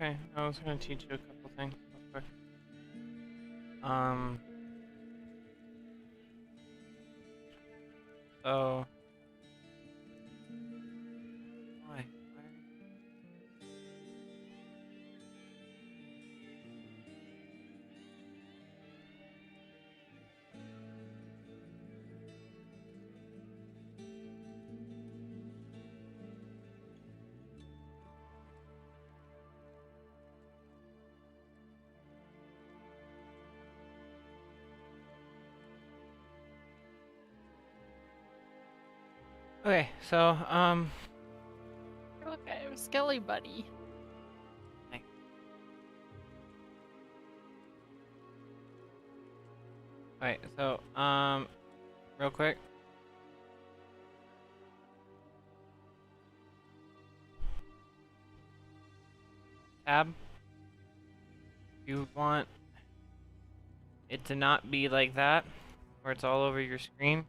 okay. I was gonna teach you a couple things real quick. So why? Okay, so Okay, Skelly Buddy. Hey. Alright, so real quick. Tab. You want it to not be like that, where it's all over your screen.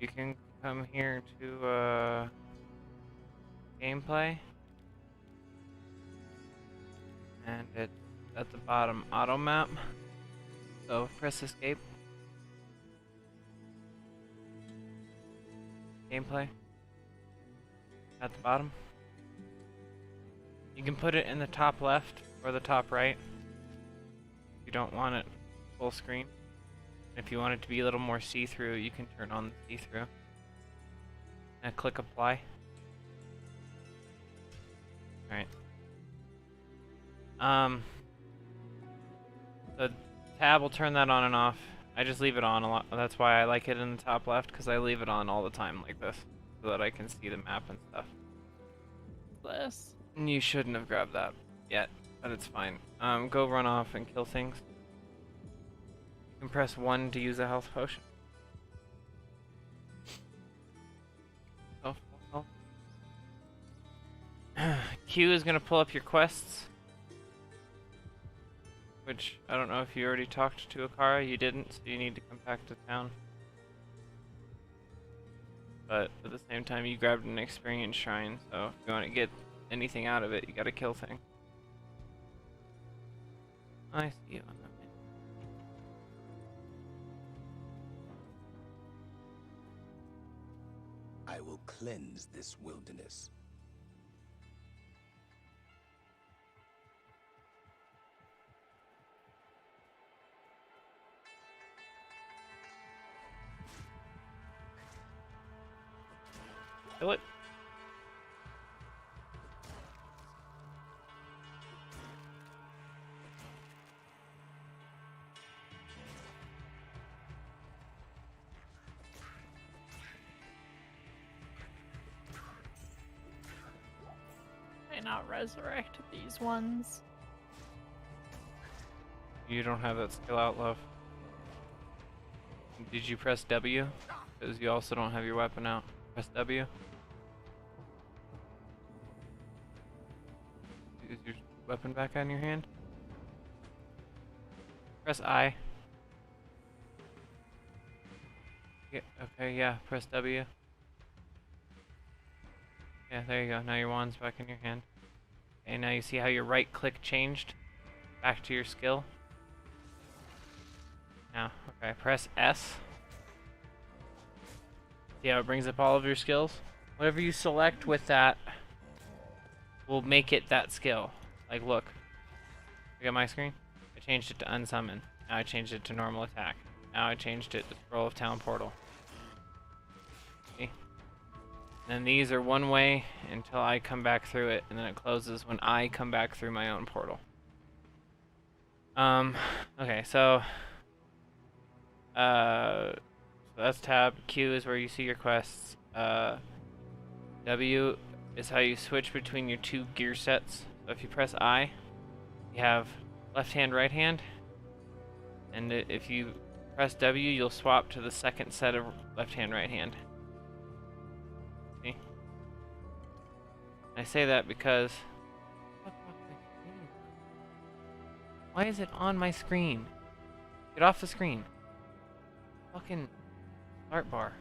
You can come here to gameplay, and it's at the bottom, auto map. So press escape. Gameplay at the bottom. You can put it in the top left or the top right. If you don't want it full screen. If you want it to be a little more see-through, you can turn on the see-through. And click apply. Alright. The tab will turn that on and off. I just leave it on a lot. That's why I like it in the top left, because I leave it on all the time like this, so that I can see the map and stuff. This. You shouldn't have grabbed that yet, but it's fine. Go run off and kill things. You can press 1 to use a health potion. Oh, oh. Q is gonna pull up your quests. Which, I don't know if you already talked to Akara, you didn't, so you need to come back to town. But at the same time, you grabbed an experience shrine, so if you want to get anything out of it, you gotta kill things. I see you on that. I will cleanse this wilderness. Kill it. May not resurrect these ones. You don't have that skill out, love. Did you press W? Because you also don't have your weapon out. Press W. Is your weapon back on your hand? Press I. Yeah, okay, yeah, press W. Yeah, there you go. Now your wand's back in your hand. Okay, now you see how your right click changed? Back to your skill. Now, okay, press S. See how it brings up all of your skills? Whatever you select with that will make it that skill. Like, look. Look at my screen. I changed it to unsummon. Now I changed it to normal attack. Now I changed it to Scroll of Town Portal. See? And then these are one way until I come back through it, and then it closes when I come back through my own portal. Okay, so that's tab. Q is where you see your quests. W is how you switch between your two gear sets. So if you press I, you have left hand, right hand. And if you press W, you'll swap to the second set of left hand, right hand. See? I say that because... Why is it on my screen? Get off the screen. Fucking start bar.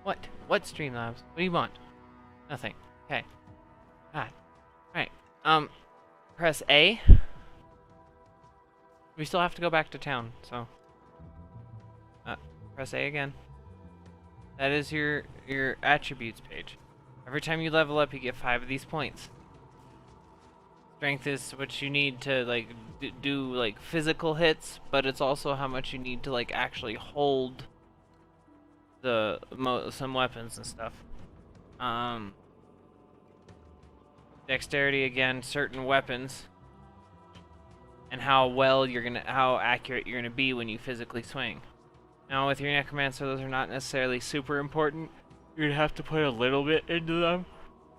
What? What, Streamlabs? What do you want? Nothing. Okay. God. Alright. Press A. We still have to go back to town, so press A again. That is your attributes page. Every time you level up, you get 5 of these points. Strength is what you need to like do like physical hits, but it's also how much you need to like actually hold some weapons and stuff. Dexterity again, certain weapons, and how accurate you're gonna be when you physically swing. Now with your necromancer, those are not necessarily super important. You're gonna have to put a little bit into them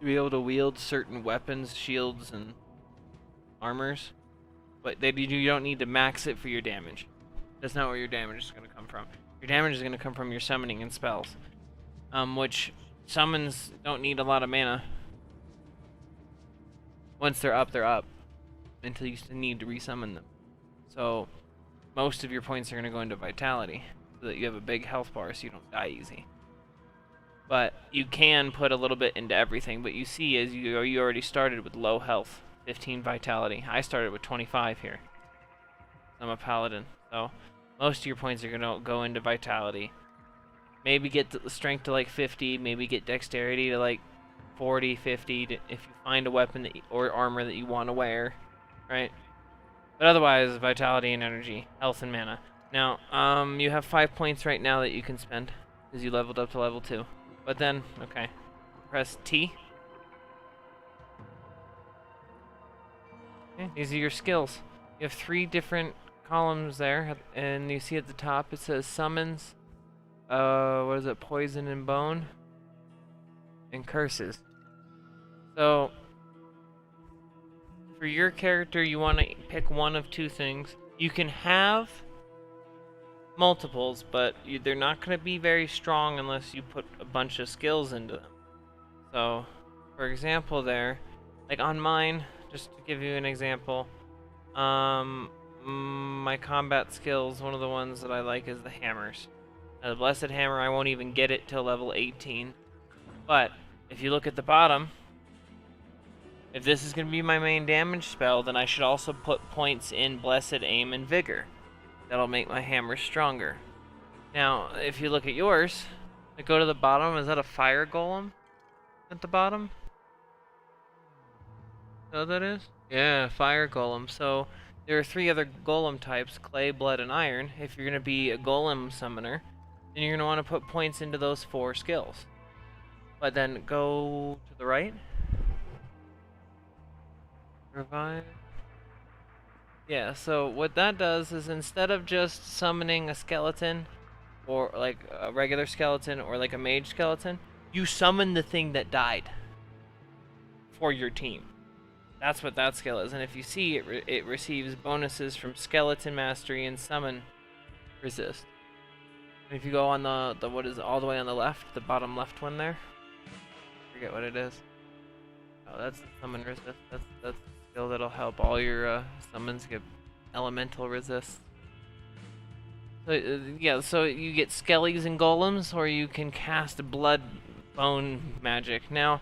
to be able to wield certain weapons, shields, and armors. But you don't need to max it for your damage. That's not where your damage is gonna come from. Your damage is gonna come from your summoning and spells, which summons don't need a lot of mana. Once they're up, until you need to resummon them. So most of your points are gonna go into vitality, so that you have a big health bar, so you don't die easy. But you can put a little bit into everything. But you see, as you already started with low health, 15 vitality. I started with 25 here. I'm a paladin, so most of your points are gonna go into vitality. Maybe get the strength to like 50. Maybe get dexterity to like 40, 50. If you find a weapon or armor that you want to wear, right? But otherwise, vitality and energy, health and mana. Now, you have 5 points right now that you can spend because you leveled up to level 2. But then, okay, press T. Okay, these are your skills. You have 3 different columns there, and you see at the top it says summons, what is it, poison and bone, and curses. So, for your character, you want to pick one of 2 things. You can have multiples, but they're not going to be very strong unless you put a bunch of skills into them. So, for example there, like on mine, just to give you an example, my combat skills, one of the ones that I like is the hammers. Now, the Blessed Hammer, I won't even get it till level 18. But, if you look at the bottom, if this is going to be my main damage spell, then I should also put points in Blessed Aim and Vigor. That'll make my hammer stronger. Now, if you look at yours, go to the bottom, is that a fire golem at the bottom? So that is? Yeah, fire golem. So there are 3 other golem types, clay, blood, and iron. If you're going to be a golem summoner, then you're going to want to put points into those 4 skills. But then go to the right. Revive. Yeah, so what that does is instead of just summoning a skeleton, or like a regular skeleton, or like a mage skeleton, you summon the thing that died for your team. That's what that skill is. And if you see, it receives bonuses from skeleton mastery and summon resist. And if you go on the what is it, all the way on the left, the bottom left one there, forget what it is. Oh, that's the summon resist. That's the skill that'll help all your summons get elemental resist. So yeah, so you get skellies and golems, or you can cast blood bone magic. Now,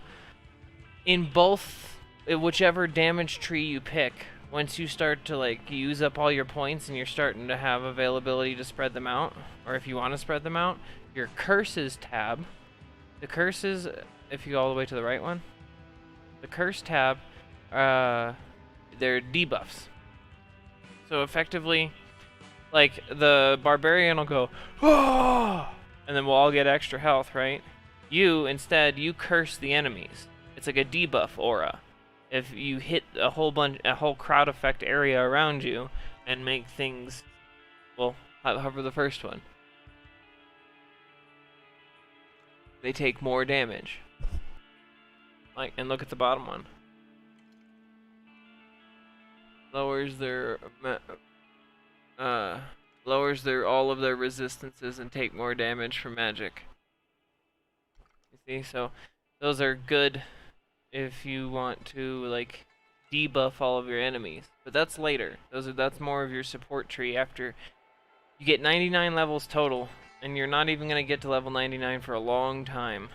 in both, whichever damage tree you pick, once you start to like use up all your points and you're starting to have availability to spread them out, or if you want to spread them out, your curses tab, the curses, if you go all the way to the right one, the curse tab, they're debuffs. So effectively, like the barbarian will go, oh! And then we'll all get extra health, right? Instead, you curse the enemies. It's like a debuff aura. If you hit a whole crowd effect area around you and make things, well, hover the first one, they take more damage. Like, and look at the bottom one. Lowers their all of their resistances and take more damage from magic. You see, so those are good if you want to like debuff all of your enemies, but that's later. That's more of your support tree after you get 99 levels total, and you're not even gonna get to level 99 for a long time.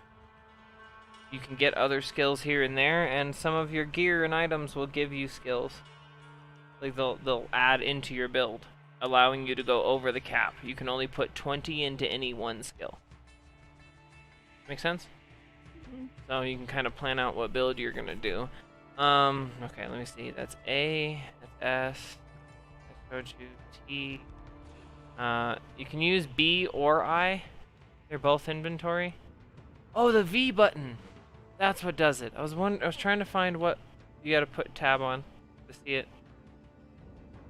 you can get other skills here and there, and some of your gear and items will give you skills. Like they'll add into your build, allowing you to go over the cap. You can only put 20 into any one skill. Make sense? So you can kind of plan out what build you're gonna do. Okay, let me see. That's A, that's S. I showed you T. You can use B or I. They're both inventory. Oh, the V button. That's what does it. I was trying to find what you gotta put tab on to see it.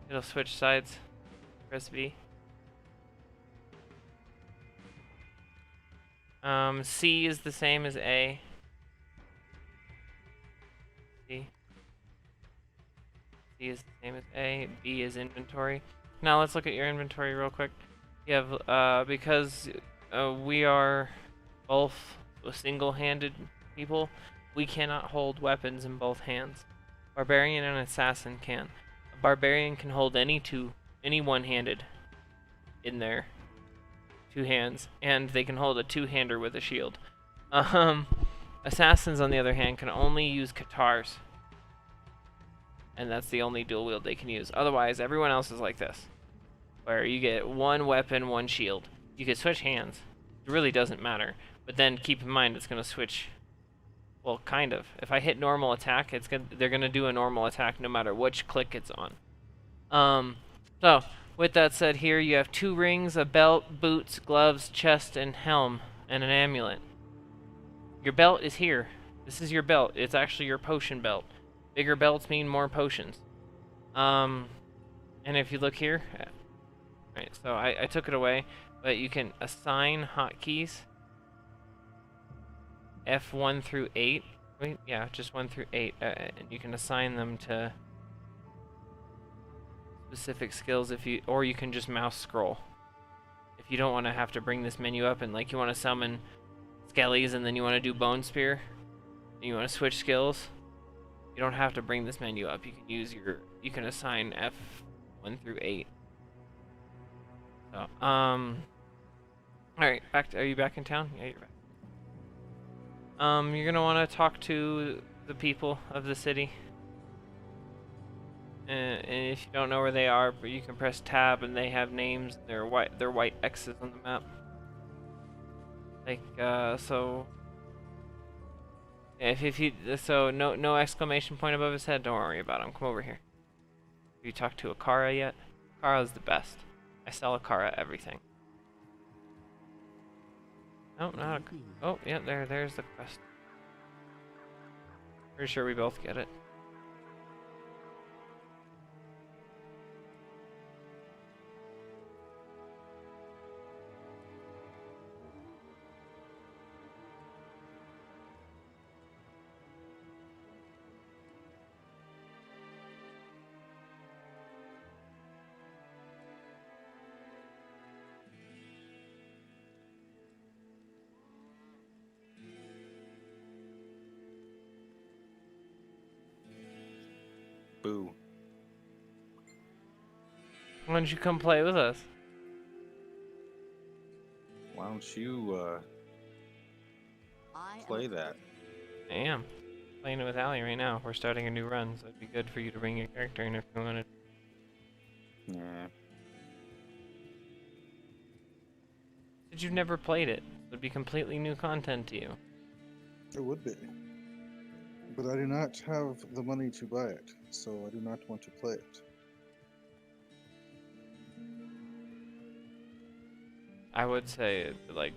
It'll switch sides. Press V. C is the same as A. C. C is the same as A. B is inventory. Now let's look at your inventory real quick. You have, because we are both single-handed people, we cannot hold weapons in both hands. Barbarian and assassin can. A barbarian can hold any one-handed in their two hands, and they can hold a two-hander with a shield. Assassins, on the other hand, can only use katars, and that's the only dual wield they can use. Otherwise, everyone else is like this, where you get one weapon, one shield. You can switch hands. It really doesn't matter. But then keep in mind, it's gonna switch. Well, kind of. If I hit normal attack, they're gonna do a normal attack no matter which click it's on. So with that said, here you have 2 rings, a belt, boots, gloves, chest, and helm, and an amulet. Your belt is here. This is your belt. It's actually your potion belt. Bigger belts mean more potions. And if you look here, right, so I took it away, but you can assign hotkeys. F1 through 8. Wait, yeah, just 1 through 8. And you can assign them to specific skills or you can just mouse scroll. If you don't want to have to bring this menu up and like you want to summon skellies and then you want to do bone spear, and you want to switch skills, you don't have to bring this menu up. You can use you can assign F1 through 8. So, alright, are you back in town? Yeah, you're back. You're gonna want to talk to the people of the city. And if you don't know where they are, but you can press tab and they have names. They're white X's on the map. Like, so no exclamation point above his head, don't worry about him. Come over here. Have you talked to Akara yet? Akara's the best. I sell Akara everything. No, not a... Oh, yeah, there's the quest. Pretty sure we both get it. Boo. Why don't you come play with us? Why don't you play that? I am. Playing it with Allie right now. We're starting a new run, so it'd be good for you to bring your character in if you wanted. Nah. But you've never played it. It would be completely new content to you. It would be. But I do not have the money to buy it, so I do not want to play it. I would say it's a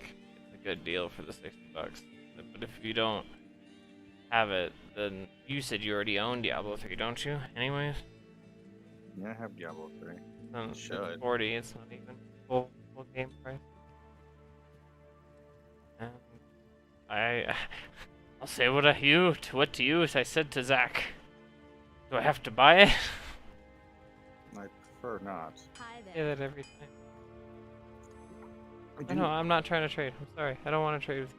good deal for the $60. But if you don't have it, then you said you already own Diablo 3, don't you? Anyways? Yeah, I have Diablo 3. It's Should. 40, it's not even full game price. And I'll say what to you as I said to Zach. Do I have to buy it? I prefer not. Hi I say there. that every time. I do. No, I'm not trying to trade. I'm sorry. I don't want to trade with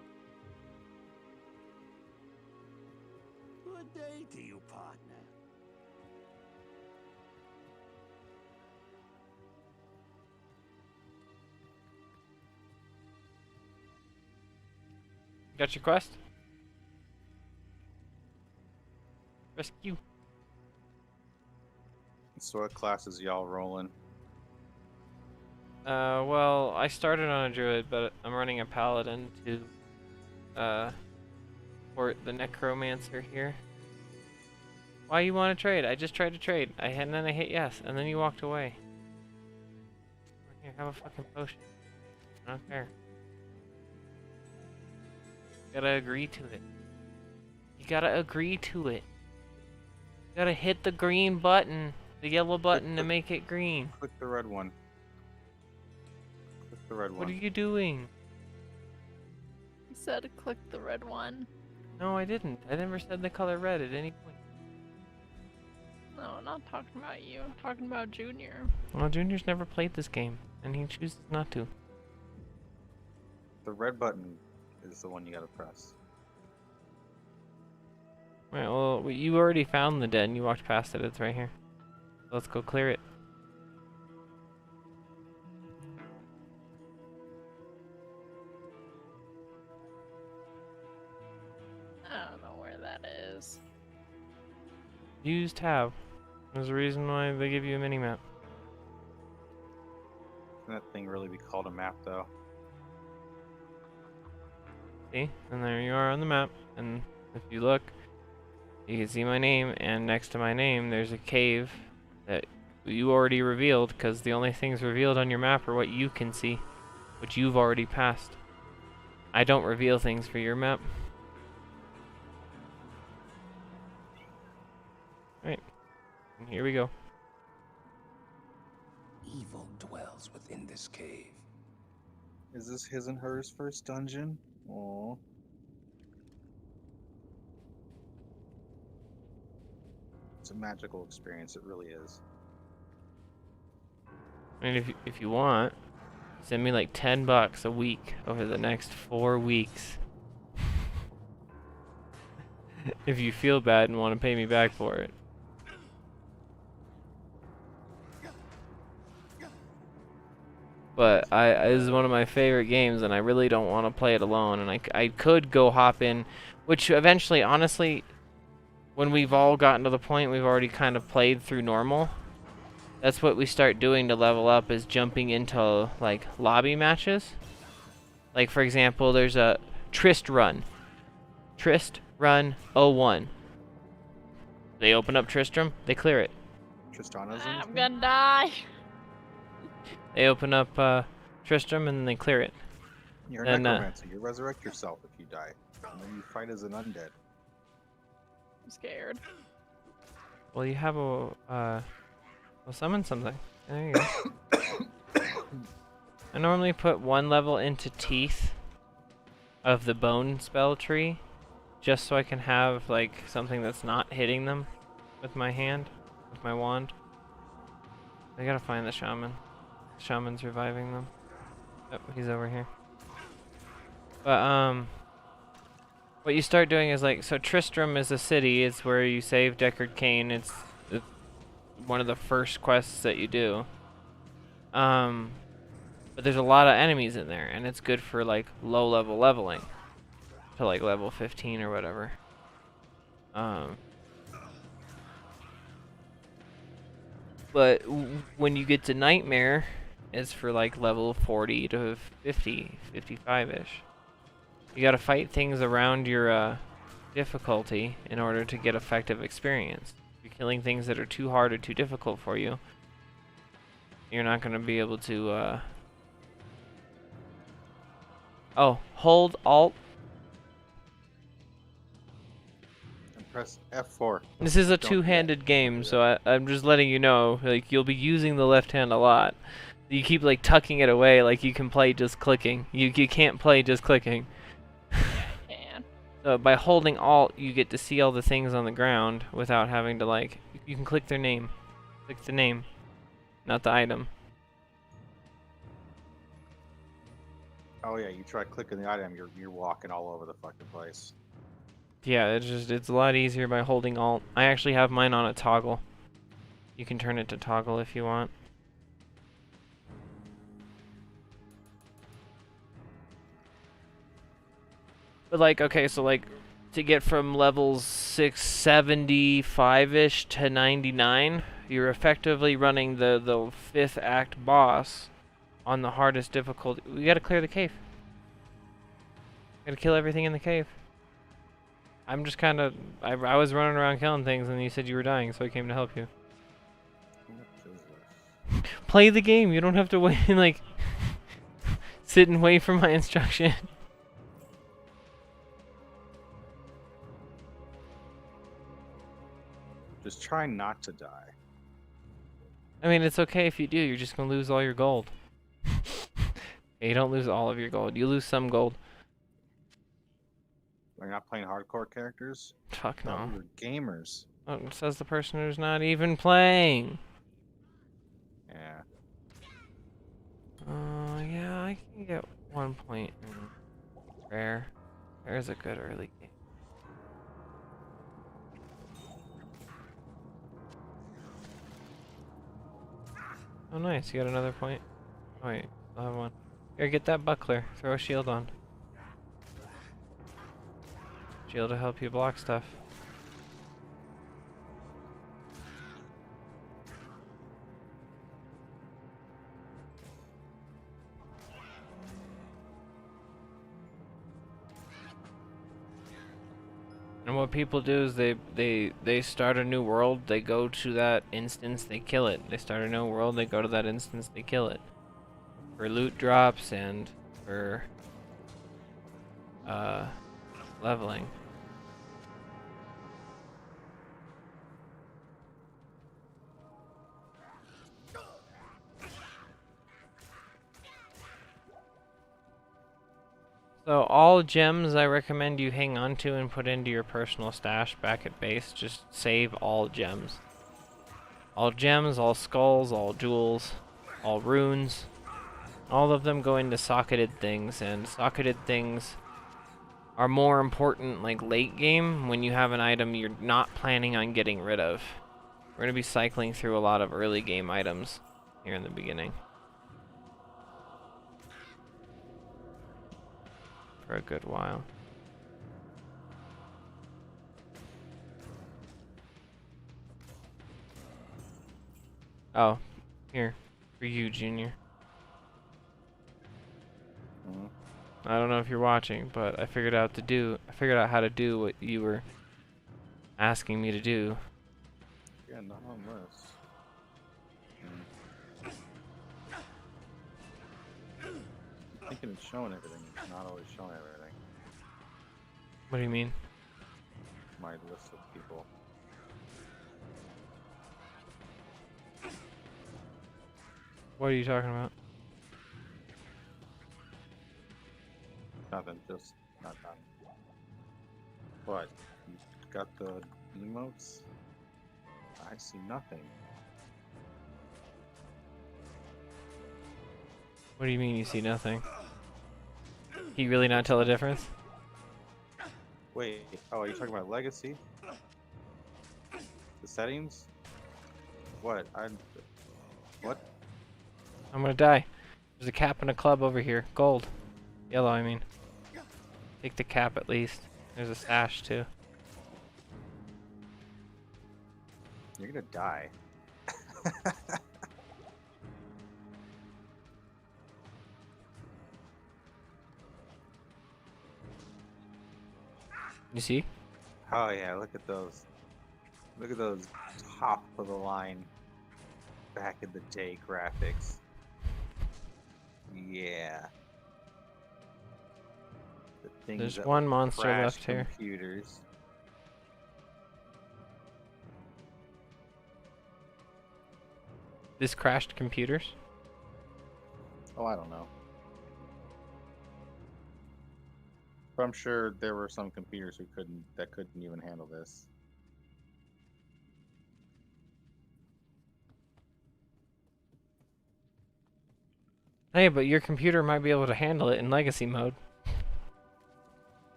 you. Good day to you, partner. Got your quest? Rescue. So what classes y'all rolling? Well, I started on a druid, but I'm running a paladin to support the necromancer here. Why you want to trade? I just tried to trade. And then I hit yes, and then you walked away. Here, have a fucking potion. I don't care. You gotta agree to it. You gotta agree to it. You gotta hit the green button, the yellow button to make it green. Click the red one. Click the red What one. are you doing? He said click the red one. No, I didn't. I never said the color red at any point. No, I'm not talking about you. I'm talking about Junior. Well, Junior's never played this game, and he chooses not to. The red button is the one you gotta press. Right, well, you already found the den. You walked past it. It's right here. Let's go clear it. I don't know where that is. Use tab. There's a reason why they give you a mini-map. Can that thing really be called a map, though? See? And there you are on the map. And if you look, you can see my name, and next to my name there's a cave that you already revealed, because the only things revealed on your map are what you can see, which you've already passed. I don't reveal things for your map. Alright. And here we go. Evil dwells within this cave. Is this his and hers first dungeon? Aw. It's a magical experience, it really is. I mean, if you want, send me like $10 a week over the next 4 weeks. If you feel bad and want to pay me back for it. But this is one of my favorite games, and I really don't want to play it alone. And I could go hop in, which eventually, honestly, when we've all gotten to the point we've already kind of played through normal, that's what we start doing to level up, is jumping into like lobby matches. Like for example, there's a Trist Run 01. They open up Tristram, they clear it. Tristana's I'm gonna die. They open up Tristram and then they clear it. You're a Then, necromancer. You resurrect yourself if you die. And then you fight as an undead. I'm scared. Well, you have a well, summon something. There you go. I normally put 1 level into Teeth of the Bone spell tree, just so I can have like something that's not hitting them with my hand, with my wand. I gotta find the shaman. The shaman's reviving them. Oh, he's over here. But what you start doing is like, so Tristram is a city. It's where you save Deckard Cain. It's one of the first quests that you do. But there's a lot of enemies in there, and it's good for like low level leveling to like level 15 or whatever. But when you get to Nightmare, it's for like level 40 to 50, 55-ish. You gotta fight things around your difficulty in order to get effective experience. If you're killing things that are too hard or too difficult for you, you're not gonna be able to Oh, hold Alt. And press F4. This is a Don't do that. two-handed game, so I'm just letting you know, like, you'll be using the left hand a lot. You keep like tucking it away like you can play just clicking. You can't play just clicking. Can. So by holding Alt, you get to see all the things on the ground without having to like, you can click their name. Click the name, not the item. Oh yeah, you try clicking the item, you're walking all over the fucking place. Yeah, it's a lot easier by holding Alt. I actually have mine on a toggle. You can turn it to toggle if you want. But like, okay, so like, to get from levels 675-ish to 99, you're effectively running the 5th act boss on the hardest difficulty. We gotta clear the cave. Gotta kill everything in the cave. I'm just kind of... I was running around killing things and you said you were dying, so I came to help you. What is this? Play the game. You don't have to wait and, like, sit and wait for my instruction. Just try not to die. I mean, it's okay if you do. You're just gonna lose all your gold. You don't lose all of your gold. You lose some gold. We're not playing hardcore characters? Fuck no. We're gamers. Oh, it says the person who's not even playing. Yeah. Yeah, I can get 1 point in rare. There's a good early game. Oh, nice. You got another point. Oh, wait. I'll have one. Here, get that buckler. Throw a shield on. Shield to help you block stuff. And what people do is they start a new world, they go to that instance, they kill it. They start a new world, they go to that instance, they kill it. For loot drops and for leveling. So all gems I recommend you hang on to and put into your personal stash back at base. Just save all gems. All gems, all skulls, all jewels, all runes. All of them go into socketed things, and socketed things are more important like late game when you have an item you're not planning on getting rid of. We're going to be cycling through a lot of early game items here in the beginning. For a good while. Oh, here. For you, Junior. I don't know if you're watching, but I figured out how to do what you were asking me to do. Yeah, not on this. I'm thinking it's showing everything. It's not always showing everything. What do you mean? My list of people. What are you talking about? Nothing, just not done. What? You got the emotes? I see nothing. What do you mean you see nothing? Can you really not tell the difference? Wait, oh, are you talking about legacy? The settings? What? What? I'm gonna die. There's a cap and a club over here. Gold. Yellow, I mean. Take the cap at least. There's a sash too. You're gonna die. You see? Oh yeah, look at those. Look at those top of the line back in the day graphics. Yeah. The things There's that one will monster crash left here. computers. This crashed computers? Oh, I don't know. But I'm sure there were some computers who couldn't even handle this. Hey, but your computer might be able to handle it in legacy mode.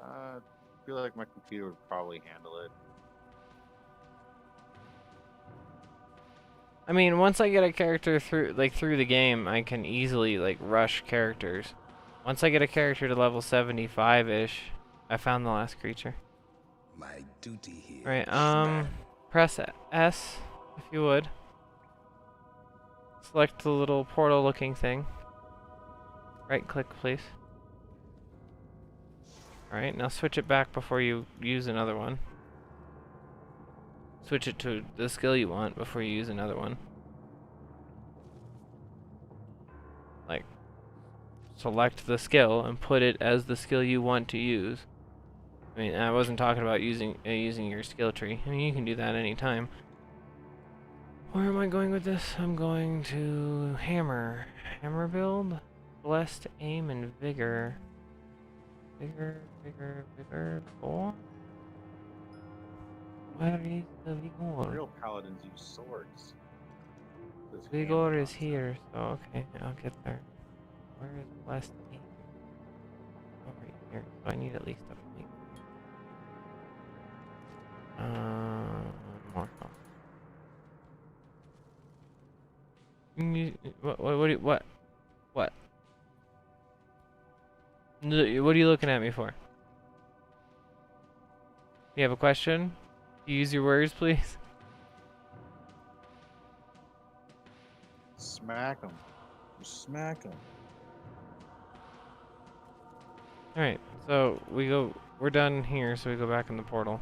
I feel like my computer would probably handle it. I mean, once I get a character through the game, I can easily rush characters. Once I get a character to level 75-ish, I found the last creature. My duty here. Alright, press S, if you would. Select the little portal looking thing. Right click, please. Alright, now switch it back before you use another one. Switch it to the skill you want before you use another one. Like, select the skill and put it as the skill you want to use. I mean, I wasn't talking about using your skill tree. I mean, you can do that anytime. Where am I going with this? I'm going to hammer. Hammer build. Blessed aim and vigor. Vigor. 4. Where is the vigor? Real paladins use swords. This Vigor hammer is here, so okay, I'll get there. Where is blessed aim? Oh, right here. So I need at least a point. More health. What? What are you looking at me for? You have a question? Use your words, please. Smack him. Smack him. Alright, so we're done here, so we go back in the portal.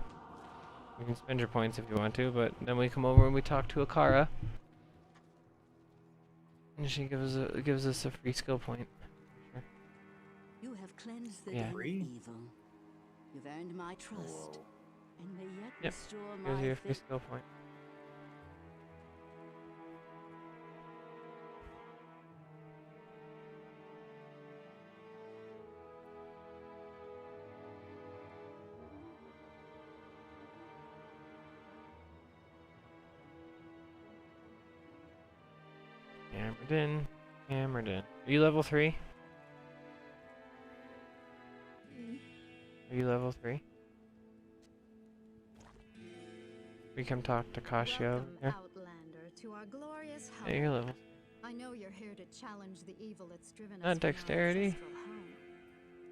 You can spend your points if you want to, but then we come over and we talk to Akara. And she gives us a free skill point. You have cleansed the Yeah. den of Free? evil. You've earned my trust, Whoa. and may yet Yep, restore Gives my you a free faith. skill point. Hammered in. Are you level 3? Are you level 3? We can talk to Kasia over Welcome, here. Outlander, to our glorious Yeah, you're home. level. I know you're here to challenge the evil that's driven Not us from our dexterity. ancestral home.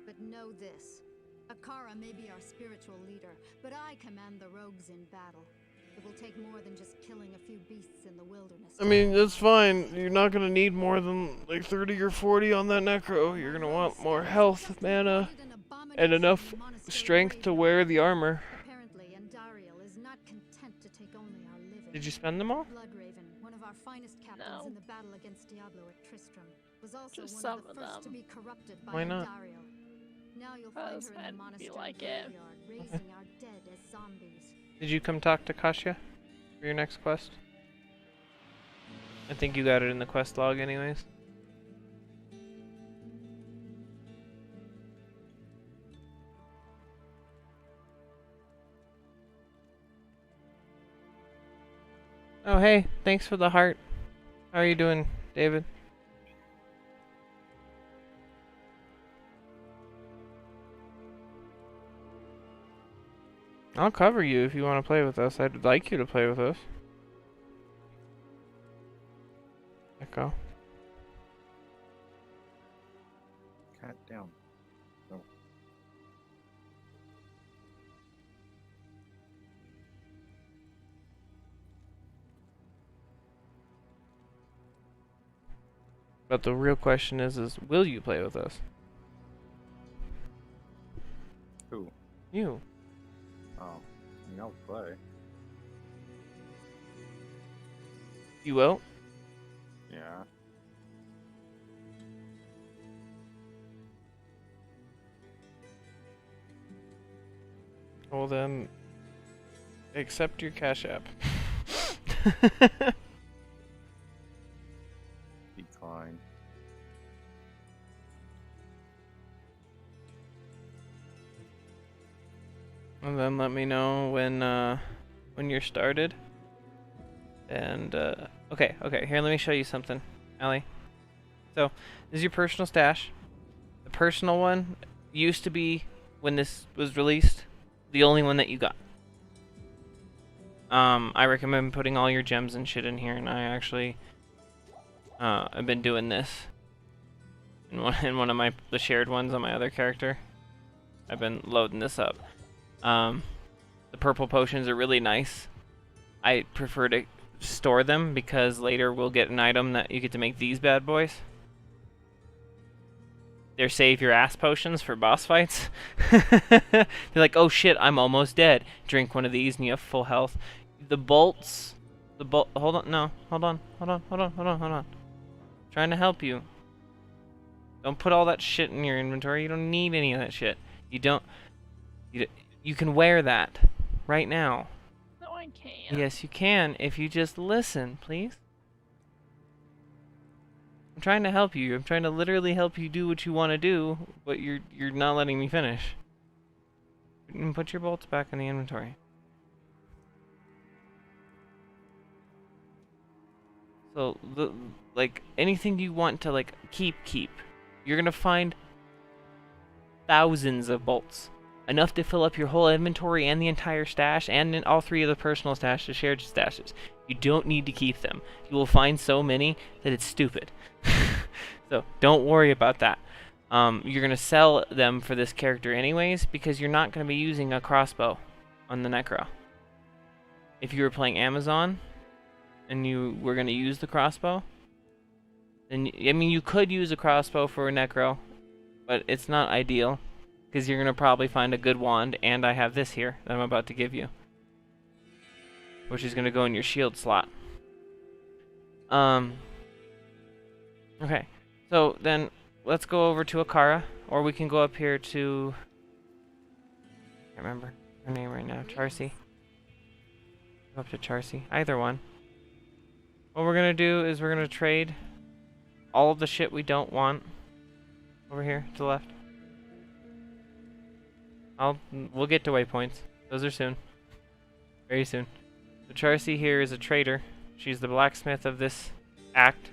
But know this. Akara may be our spiritual leader, but I command the rogues in battle. It will take more than just killing a few beasts in the wilderness. I mean, that's fine. You're not gonna need more than like 30 or 40 on that necro. You're gonna want more health, mana, and enough strength to wear the armor. Apparently, Andariel is not content to take only our living. Did you spend them all? Bloodraven, one of our finest captains No. in the battle against Diablo at Tristram, was also Just one some of of the first to them. be corrupted by Why not? Andariel. Now you'll I find was her in meant the to be monastery like it. graveyard, raising our dead as zombies. Did you come talk to Kasia for your next quest? I think you got it in the quest log anyways. Oh hey, thanks for the heart. How are you doing, David? I'll cover you if you want to play with us. I'd like you to play with us. Echo. Cat down. No. But the real question is will you play with us? Who? You. Oh, you know, play. You will? Yeah. Well then, accept your Cash App. Decline. And then let me know when you're started. And okay, here, let me show you something, Allie. So this is your personal stash. The personal one used to be, when this was released, the only one that you got. I recommend putting all your gems and shit in here, and I actually I've been doing this in one of the shared ones on my other character. I've been loading this up. The purple potions are really nice. I prefer to store them because later we'll get an item that you get to make these bad boys. They're save your ass potions for boss fights. They're like, oh shit, I'm almost dead. Drink one of these and you have full health. The bolts, hold on, no, hold on. Trying to help you. Don't put all that shit in your inventory. You don't need any of that shit. You can wear that right now. No, I can't. Yes, you can if you just listen, please. I'm trying to help you. I'm trying to literally help you do what you want to do, but you're not letting me finish. Put your bolts back in the inventory. So, like, anything you want to, like, keep. You're gonna find thousands of bolts. Enough to fill up your whole inventory and the entire stash, and in all 3 of the personal stashes, shared stashes. You don't need to keep them. You will find so many that it's stupid. So, don't worry about that. You're gonna sell them for this character anyways, because you're not gonna be using a crossbow on the Necro. If you were playing Amazon, and you were going to use the crossbow, then, I mean, you could use a crossbow for a Necro, but it's not ideal, because you're going to probably find a good wand, and I have this here that I'm about to give you, which is going to go in your shield slot. Okay, so then let's go over to Akara, or we can go up here to, I can't remember her name right now, Charcy. Go up to Charcy, either one. What we're gonna do is we're gonna trade all of the shit we don't want over here to the left. We'll get to waypoints. Those are soon. Very soon. So Charcy here is a trader. She's the blacksmith of this act.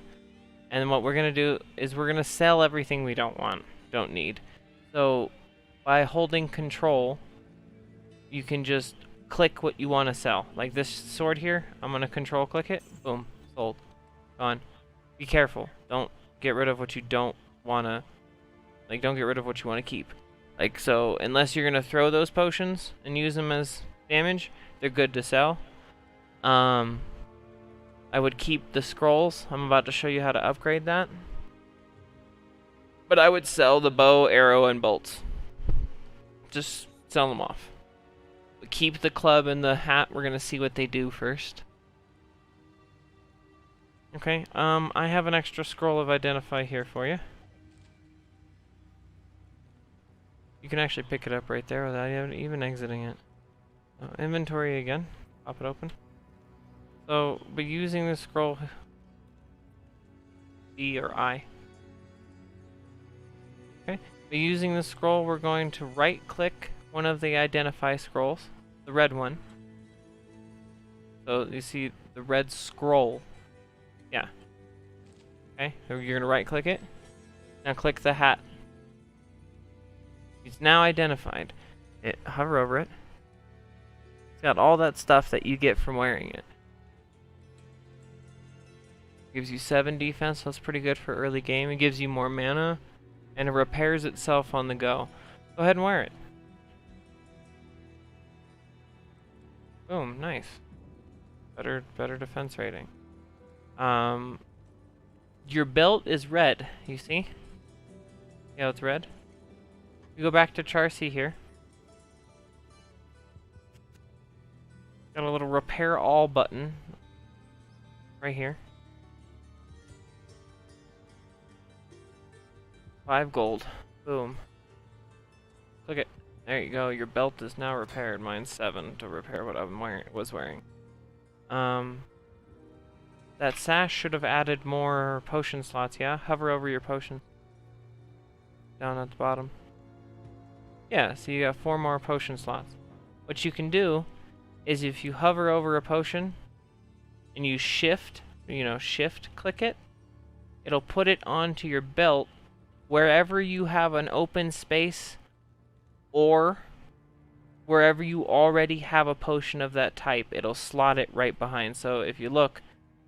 And what we're gonna do is we're gonna sell everything we don't want, don't need. So by holding control, you can just click what you want to sell. Like this sword here, I'm gonna control click it. Boom. Sold. Gone. Be careful. Don't get rid of what you don't wanna. Like, don't get rid of what you want to keep. Like, so, unless you're gonna throw those potions and use them as damage, they're good to sell. I would keep the scrolls. I'm about to show you how to upgrade that. But I would sell the bow, arrow, and bolts. Just sell them off. But keep the club and the hat. We're gonna see what they do first. Okay, I have an extra scroll of identify here for you. You can actually pick it up right there without even exiting it. Inventory again. Pop it open. So, by using the scroll B or I. Okay, by using the scroll, we're going to right-click one of the identify scrolls, the red one. So you see the red scroll. Yeah. Okay, so you're gonna right-click it. Now click the hat. It's now identified. Hover over it. It's got all that stuff that you get from wearing it. Gives you 7 defense, that's pretty good for early game. It gives you more mana, and it repairs itself on the go. Go ahead and wear it. Boom, nice. Better defense rating. Your belt is red, you see? Yeah, it's red. You go back to Charcy here. Got a little repair all button right here. 5 gold. Boom. Click it. There you go. Your belt is now repaired. Mine's 7 to repair what I was wearing. That sash should have added more potion slots, yeah? Hover over your potion. Down at the bottom. Yeah, so you got 4 more potion slots. What you can do is if you hover over a potion and you shift click it, it'll put it onto your belt wherever you have an open space or wherever you already have a potion of that type. It'll slot it right behind. So if you look,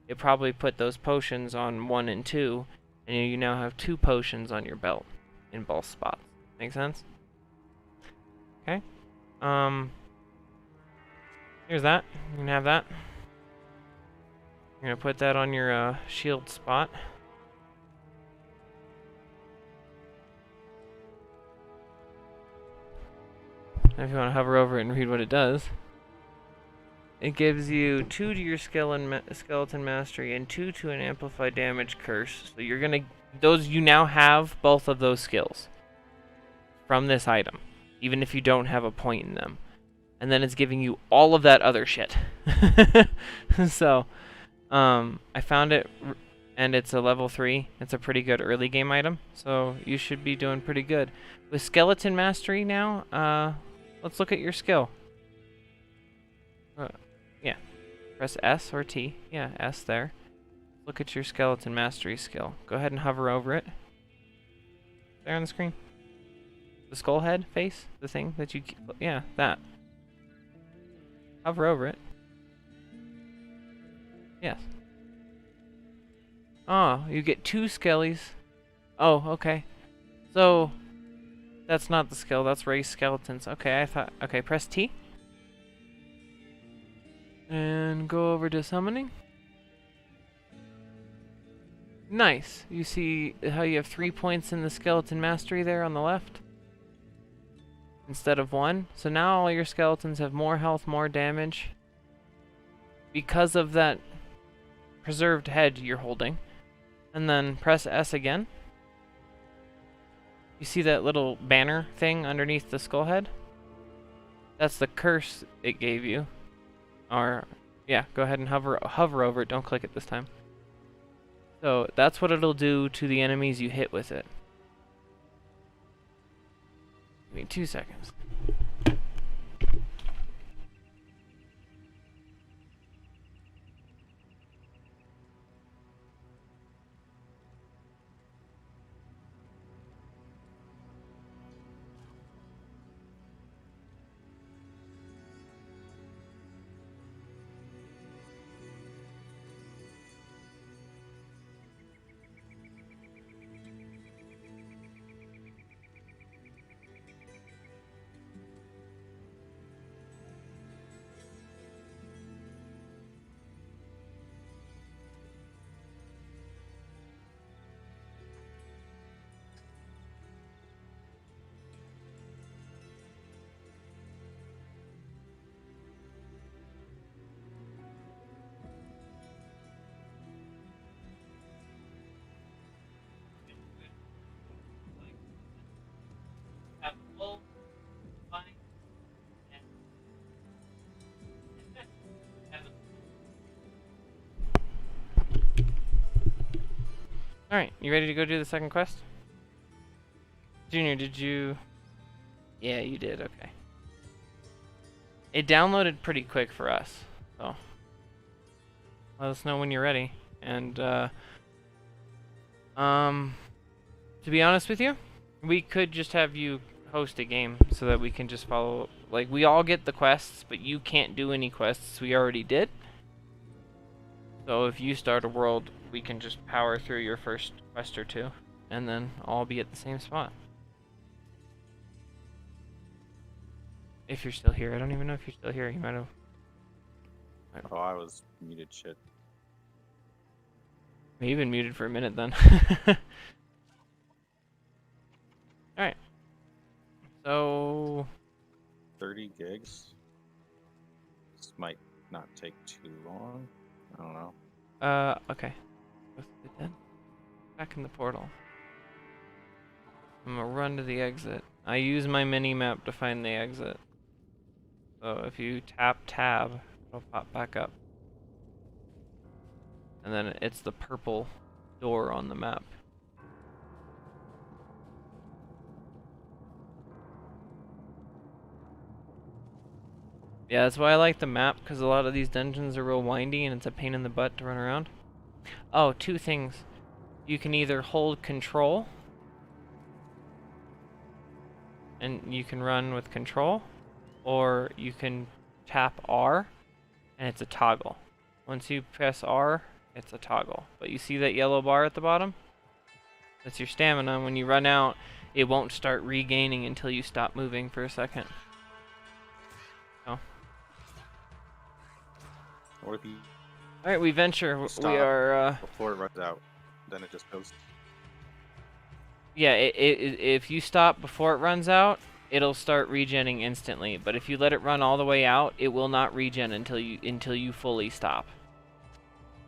it probably put those potions on 1 and 2, and you now have 2 potions on your belt in both spots. Make sense? Here's that. You can have that. You're gonna put that on your shield spot. If you want to hover over it and read what it does, it gives you 2 to your skeleton mastery and 2 to an amplified damage curse. So you're gonna you now have both of those skills from this item, even if you don't have a point in them. And then it's giving you all of that other shit. So, I found it, and it's a level 3. It's a pretty good early game item, so you should be doing pretty good. With Skeleton Mastery now, let's look at your skill. Yeah, press S or T. Yeah, S there. Look at your Skeleton Mastery skill. Go ahead and hover over it. There on the screen. The skull head face, the thing that you, yeah, that. Hover over it. Yes. Oh, you get 2 skellies. Oh, okay. So, that's not the skill, that's raised skeletons. Okay, I thought, okay, press T. And go over to summoning. Nice. You see how you have 3 points in the skeleton mastery there on the left? Instead of 1. So now all your skeletons have more health, more damage. Because of that preserved head you're holding. And then press S again. You see that little banner thing underneath the skull head? That's the curse it gave you. Or, yeah, go ahead and hover over it. Don't click it this time. So that's what it'll do to the enemies you hit with it. Give me 2 seconds. Alright, you ready to go do the second quest? Junior, did you... Yeah, you did, okay. It downloaded pretty quick for us, so... Let us know when you're ready. And, to be honest with you, we could just have you host a game so that we can just follow... Like, we all get the quests, but you can't do any quests we already did. So if you start a world, we can just power through your first quest or 2, and then all be at the same spot. If you're still here. I don't even know if you're still here. You might have... Oh, I was muted shit. You've been muted for a minute then. Alright. So... 30 gigs? This might not take too long. I don't know. Okay. Go through the den. Back in the portal. I'm gonna run to the exit. I use my mini-map to find the exit. So if you tap tab, it'll pop back up. And then it's the purple door on the map. Yeah, that's why I like the map, because a lot of these dungeons are real windy and it's a pain in the butt to run around. Oh, 2 things. You can either hold control, and you can run with control, or you can tap R, and it's a toggle. Once you press R, it's a toggle. But you see that yellow bar at the bottom? That's your stamina. When you run out, it won't start regaining until you stop moving for a second. Oh. Or if you All right, we venture. We stop are. before it runs out, then it just goes. Yeah, if you stop before it runs out, it'll start regenning instantly. But if you let it run all the way out, it will not regen until you fully stop.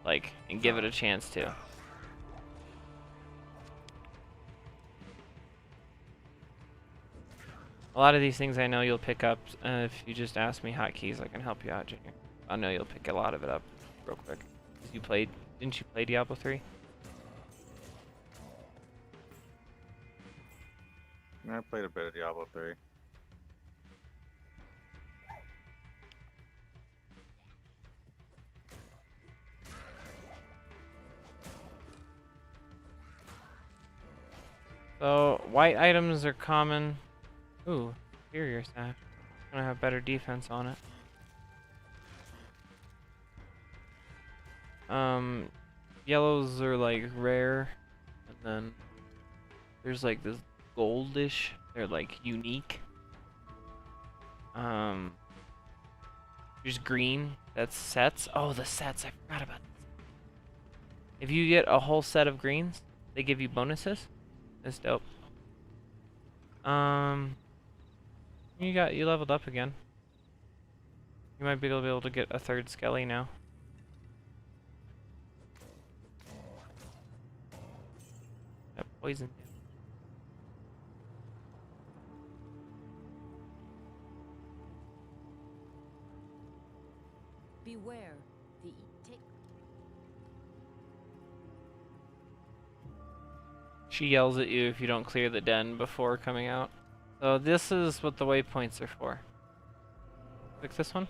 Like, and give it a chance to. A lot of these things I know you'll pick up. If you just ask me hotkeys, I can help you out, Junior. I know you'll pick a lot of it up real quick. Didn't you play Diablo 3? I played a bit of Diablo 3. So, white items are common. Ooh, superior sash. Gonna have better defense on it. Yellows are like rare, and then there's like this goldish. They're like unique. There's green. That's sets. Oh, the sets. I forgot about this. If you get a whole set of greens, they give you bonuses. That's dope. You leveled up again. You might be able to get a third skelly now. That poison. Beware the take. She yells at you if you don't clear the den before coming out. So this is what the waypoints are for. Click this one.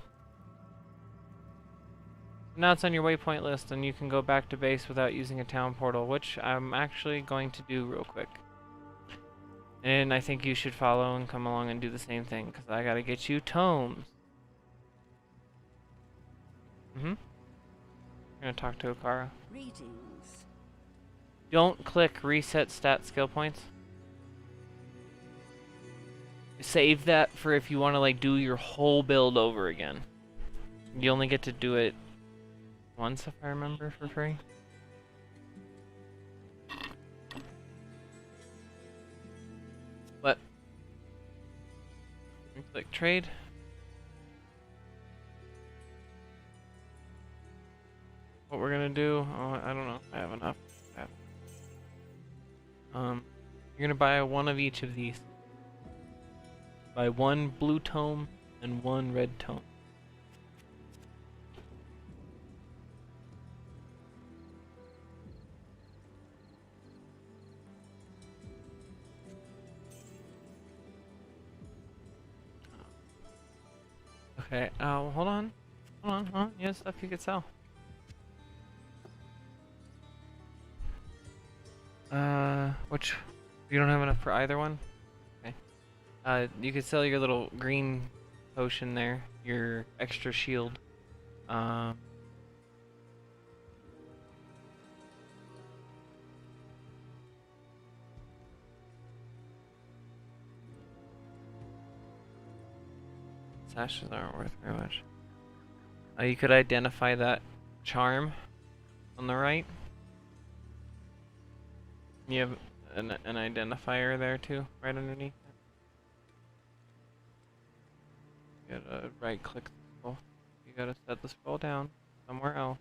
Now it's on your waypoint list and you can go back to base without using a town portal, which I'm actually going to do real quick. And I think you should follow and come along and do the same thing, because I gotta get you tomes. I'm gonna talk to Okara. Greetings. Don't click reset stat skill points. Save that for if you want to like do your whole build over again. You only get to do it once, if I remember, for free. What? Click trade. What we're gonna do? Oh, I don't know. I have enough. You're gonna buy one of each of these. Buy one blue tome and one red tome. Okay, hold on. Hold on. You have stuff you could sell. Which, you don't have enough for either one? Okay. You could sell your little green potion there, your extra shield. Sashes aren't worth very much. You could identify that charm on the right. You have an identifier there too, right underneath it. You gotta right click the scroll. You gotta set the scroll down somewhere else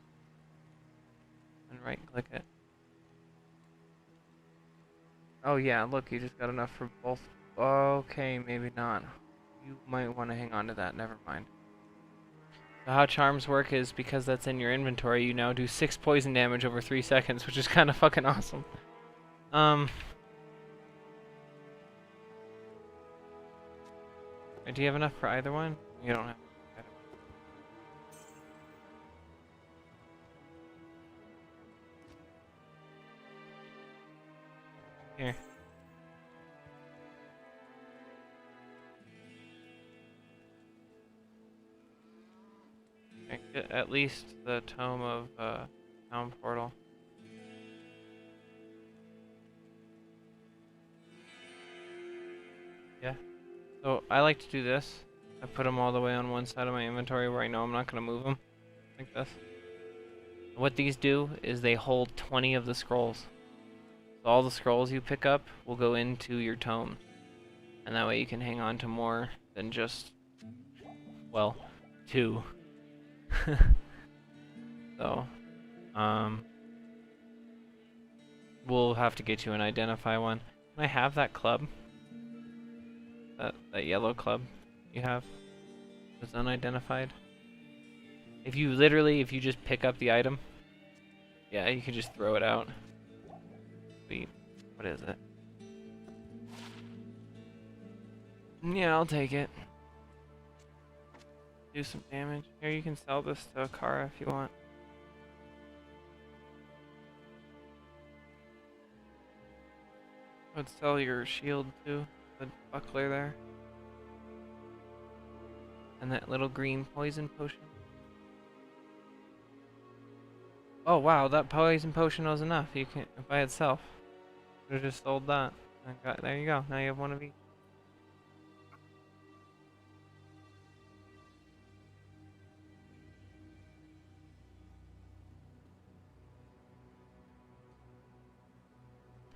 and right click it. Oh yeah, look, you just got enough for both. Okay, maybe not. You might want to hang on to that, never mind. So how charms work is, because that's in your inventory, you now do 6 poison damage over 3 seconds, which is kind of fucking awesome. Do you have enough for either one? You don't have either one. Here. Okay, get at least the tome of town portal. Yeah. So I like to do this. I put them all the way on one side of my inventory where I know I'm not going to move them. Like this. What these do is they hold 20 of the scrolls. So all the scrolls you pick up will go into your tome. And that way you can hang on to more than just, well, 2. So, we'll have to get you an identify one. Can I have that club? That yellow club you have? It's unidentified. If you just pick up the item, yeah, you can just throw it out. Sweet. What is it? Yeah, I'll take it. Do some damage. Here, you can sell this to Akara if you want. I'd sell your shield too, the buckler there. And that little green poison potion. Oh wow, that poison potion was enough. You can by itself. Could have just sold that. There you go. Now you have one of each.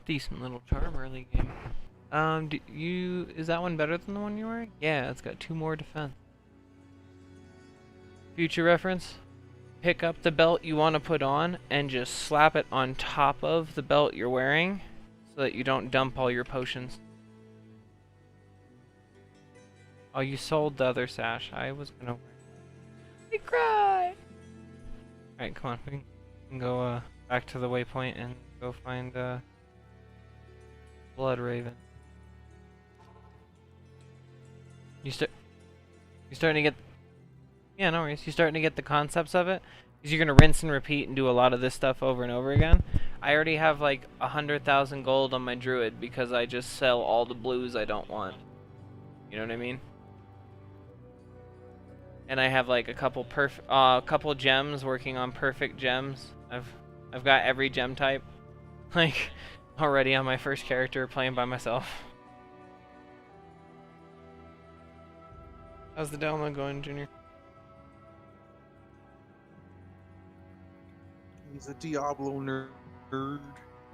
Decent little charm early game. Is that one better than the one you were? Yeah, it's got 2 more defense. Future reference. Pick up the belt you want to put on and just slap it on top of the belt you're wearing so that you don't dump all your potions. Oh, you sold the other sash. I was gonna wear it. I cry! Alright, come on. We can go back to the waypoint and go find Blood Raven. You're starting to get... Yeah, no worries. You're starting to get the concepts of it. Because you're going to rinse and repeat and do a lot of this stuff over and over again. I already have like 100,000 gold on my druid because I just sell all the blues I don't want. You know what I mean? And I have like a couple gems working on perfect gems. I've got every gem type like already on my first character playing by myself. How's the download going, Junior? He's a Diablo nerd.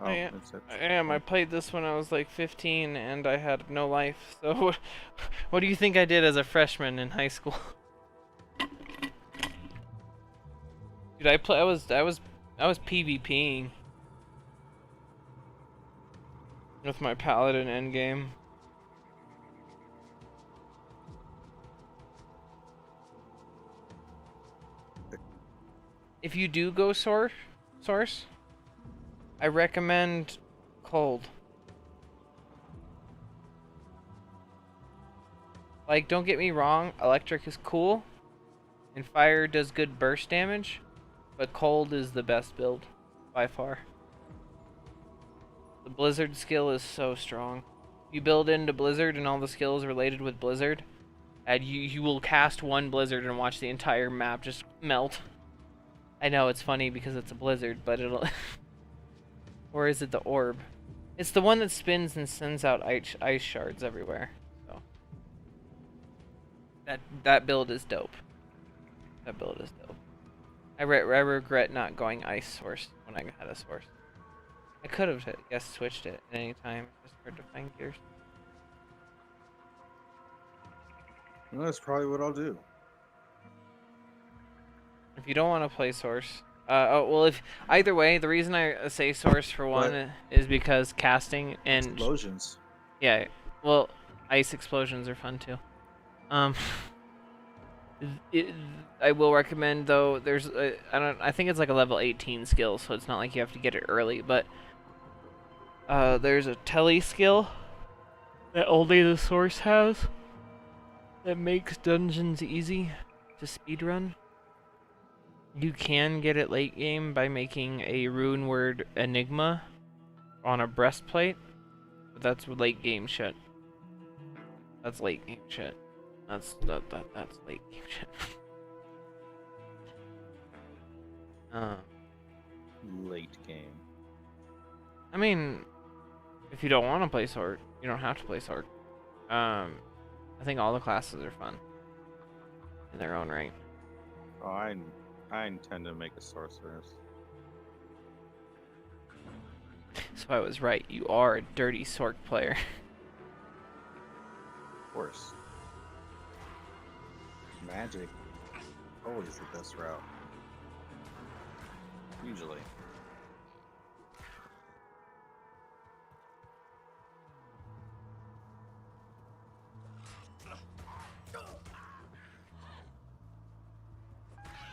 Oh, I am. I played this when I was like 15 and I had no life. So what do you think I did as a freshman in high school? Dude, I was PvPing with my Paladin endgame. If you do go source, I recommend cold. Like, don't get me wrong, electric is cool, and fire does good burst damage, but cold is the best build, by far. The blizzard skill is so strong. You build into blizzard and all the skills related with blizzard, and you will cast one blizzard and watch the entire map just melt. I know, it's funny because it's a blizzard, but it'll... Or is it the orb? It's the one that spins and sends out ice shards everywhere. So that build is dope. That build is dope. I regret not going ice source when I had a source. I could have, I guess, switched it at any time. It's just hard to find gears. Well, that's probably what I'll do. If you don't want to play source, if either way, the reason I say source for one is because casting and Explosions. Yeah, well, ice explosions are fun too. I will recommend though. There's I think it's like a level 18 skill, so it's not like you have to get it early. But there's a tele skill that only the source has that makes dungeons easy to speedrun. You can get it late game by making a rune word enigma on a breastplate, but that's late game shit. That's late game shit. That's late game shit. Late game. I mean, if you don't want to play sword, you don't have to play sword. I think all the classes are fun. in their own right. Oh, I intend to make a sorceress. So I was right. You are a dirty Sork player. Of course. Magic. Always the best route. Usually.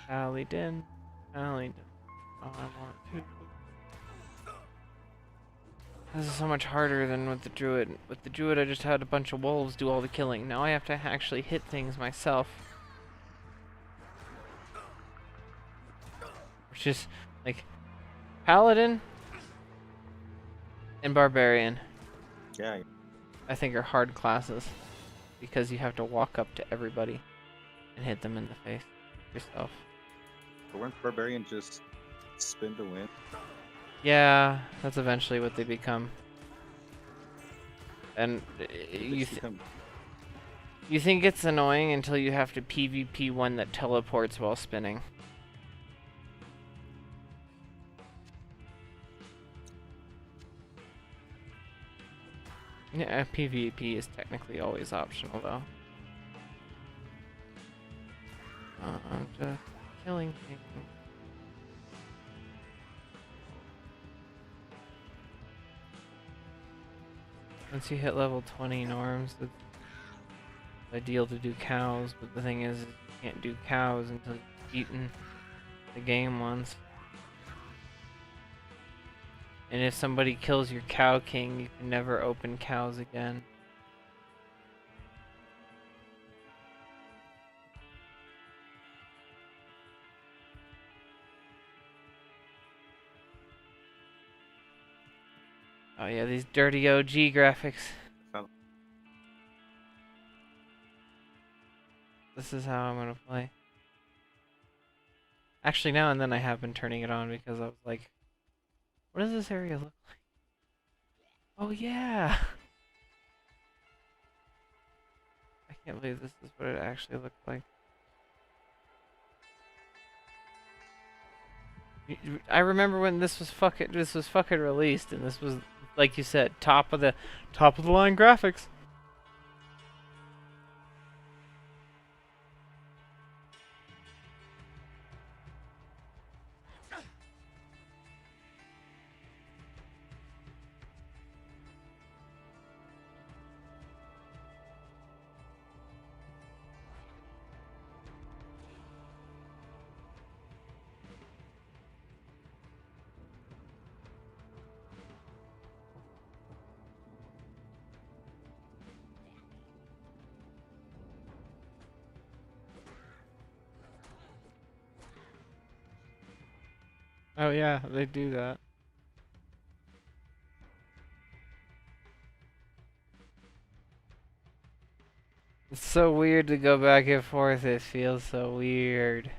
Paladin. Paladin. Oh, I want to. This is so much harder than with the druid. With the druid, I just had a bunch of wolves do all the killing. Now I have to actually hit things myself. Which is, like, Paladin and Barbarian, Yeah. I think, are hard classes. Because you have to walk up to everybody and hit them in the face yourself. But weren't barbarians just spin to win? Yeah, that's eventually what they become. And you think it's annoying until you have to PvP one that teleports while spinning. Yeah, PvP is technically always optional though. Just killing things. Once you hit level 20 norms, it's ideal to do cows, but the thing is, you can't do cows until you've beaten the game once. And if somebody kills your cow king, you can never open cows again. Oh yeah, these dirty OG graphics. Sound- This is how I'm gonna play. Actually, now and then I have been turning it on because I was like, what does this area look like? Oh yeah! I can't believe this is what it actually looked like. I remember when this was fucking released, and this was, like you said, top of the line graphics. Oh yeah, they do that. It's so weird to go back and forth. It feels so weird.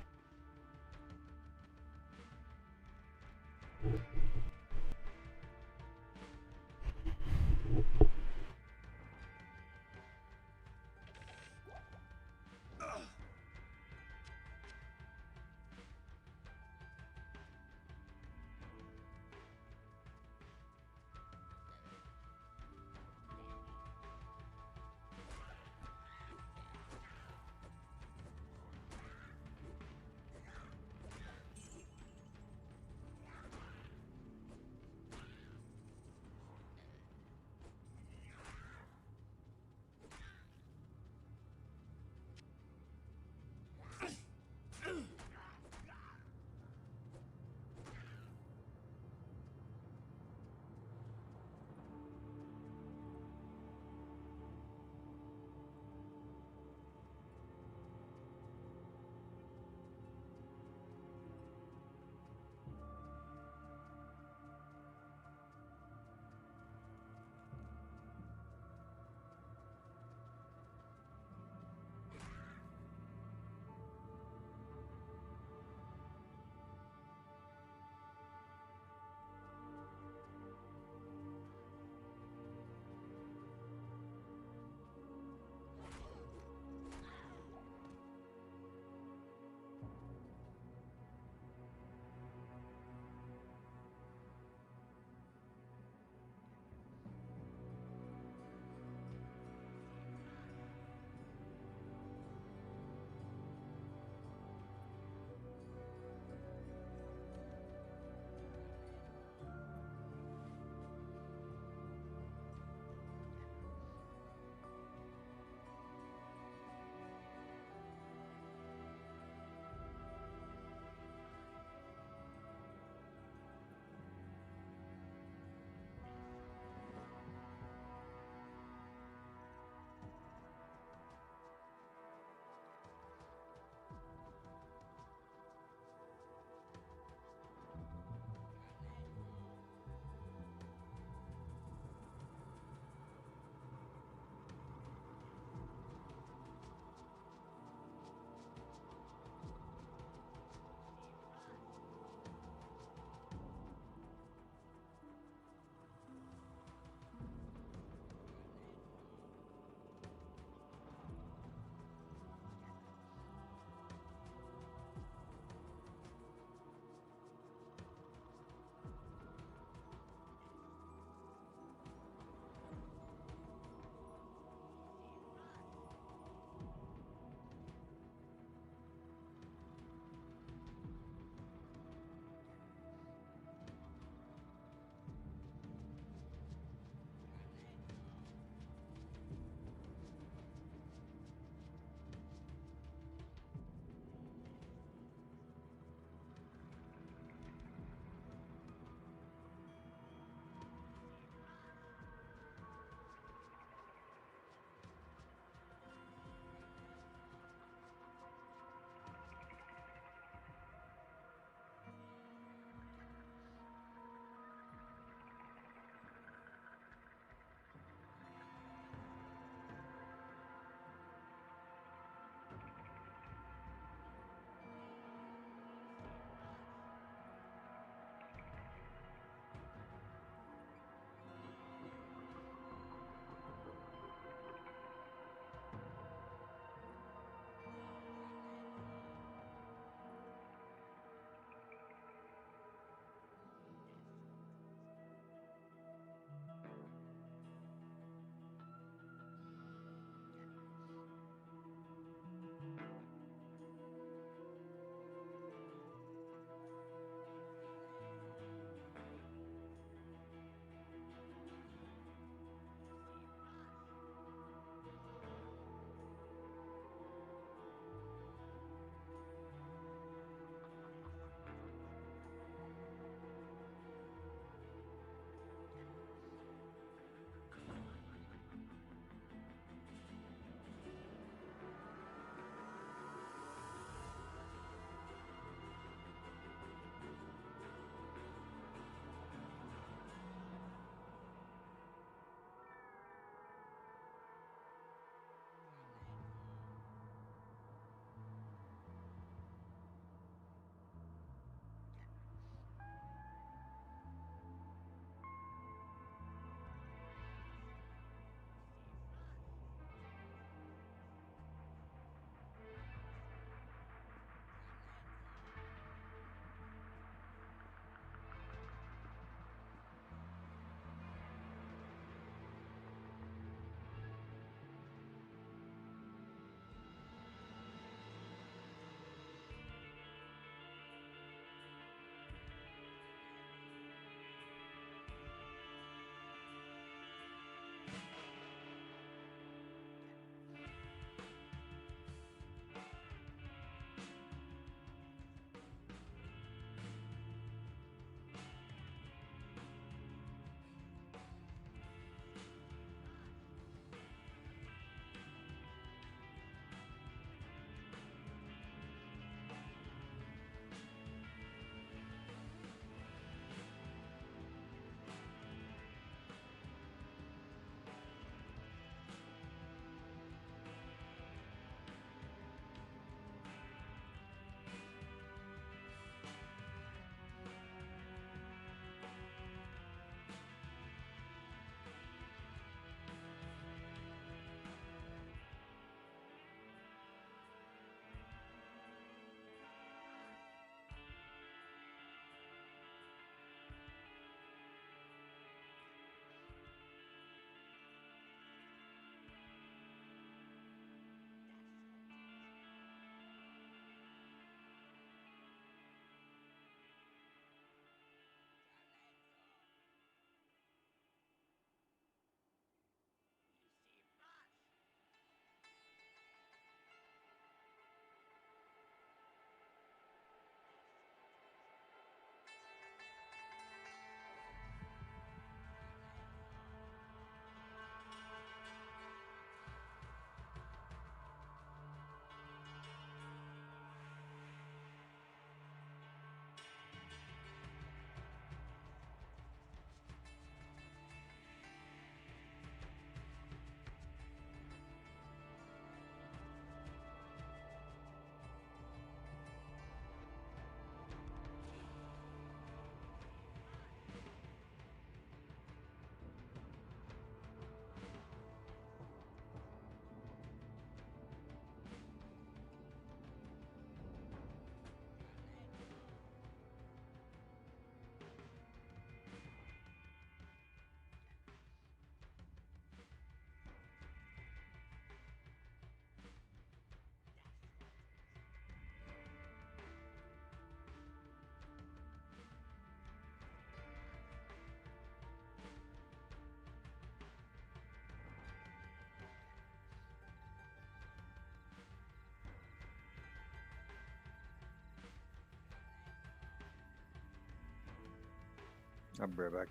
I'll be right back.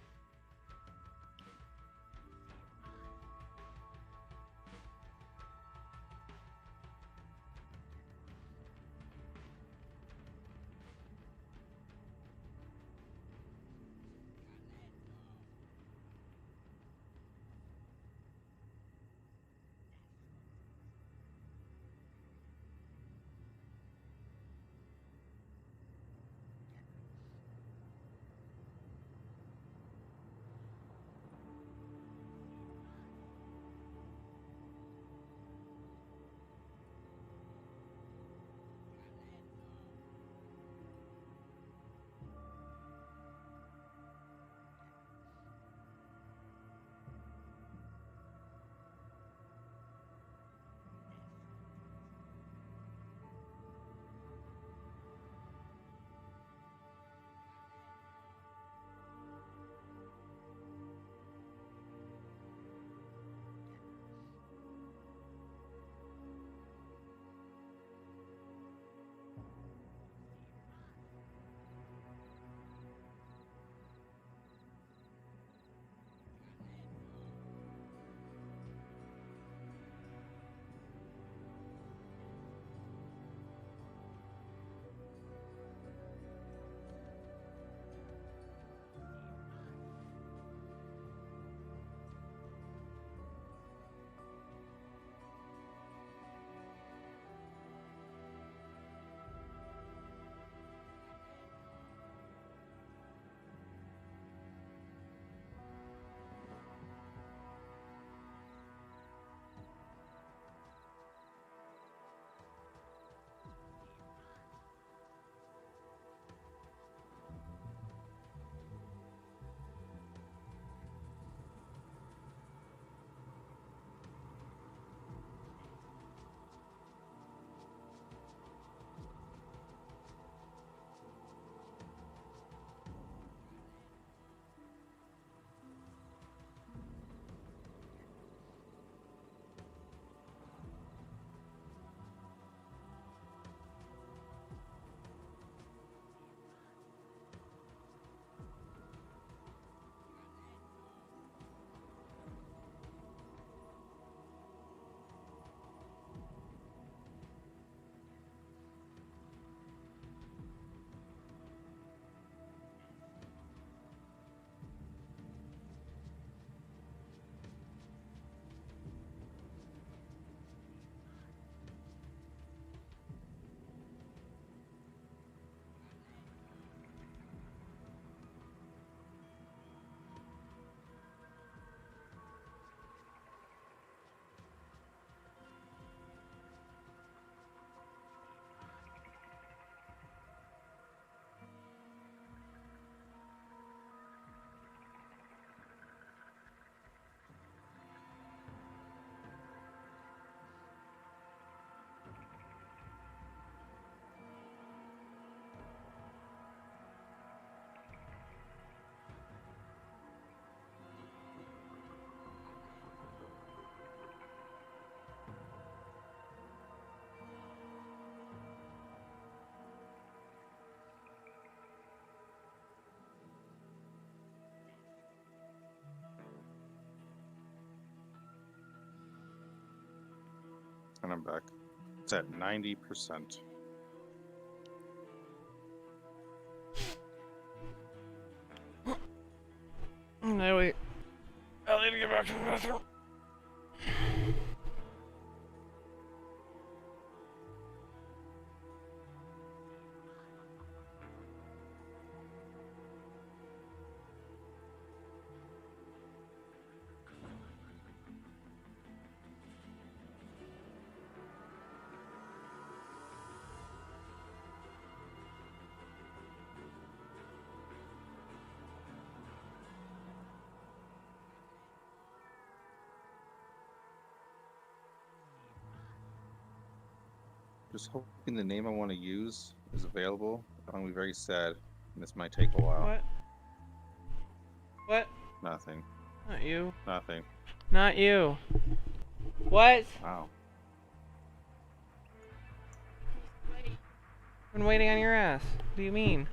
And I'm back. It's at 90%. No, wait. I need to get back to the bathroom. Just hoping the name I want to use is available. I'm gonna be very sad, and this might take a while. What? What? Nothing. Not you. Nothing. Not you. What? Wow. Been waiting on your ass. What do you mean?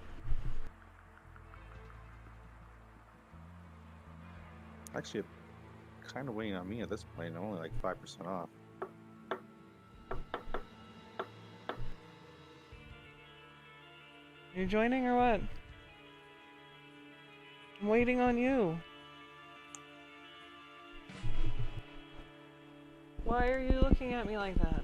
Actually, kind of weighing on me at this point. I'm only like 5% off. You joining or what? I'm waiting on you. Why are you looking at me like that?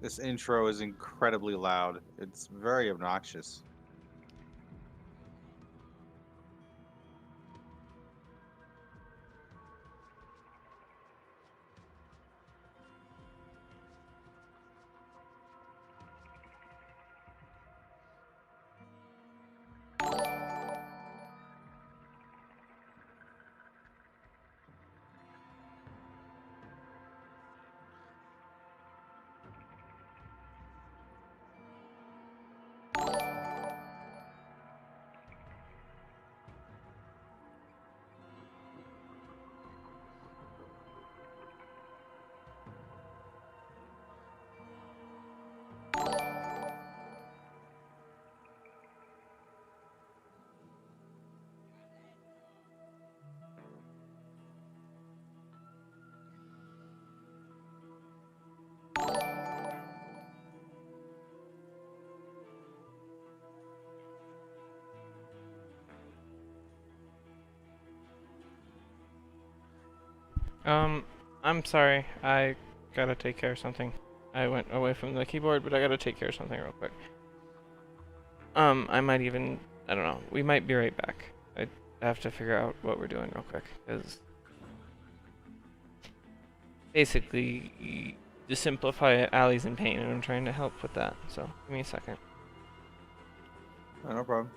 This intro is incredibly loud. It's very obnoxious. I'm sorry. I gotta take care of something. I went away from the keyboard, but I gotta take care of something real quick. I might even, I don't know. We might be right back. I have to figure out what we're doing real quick, because basically, to simplify, Allie's in pain, and I'm trying to help with that. So, give me a second. Oh, no problem.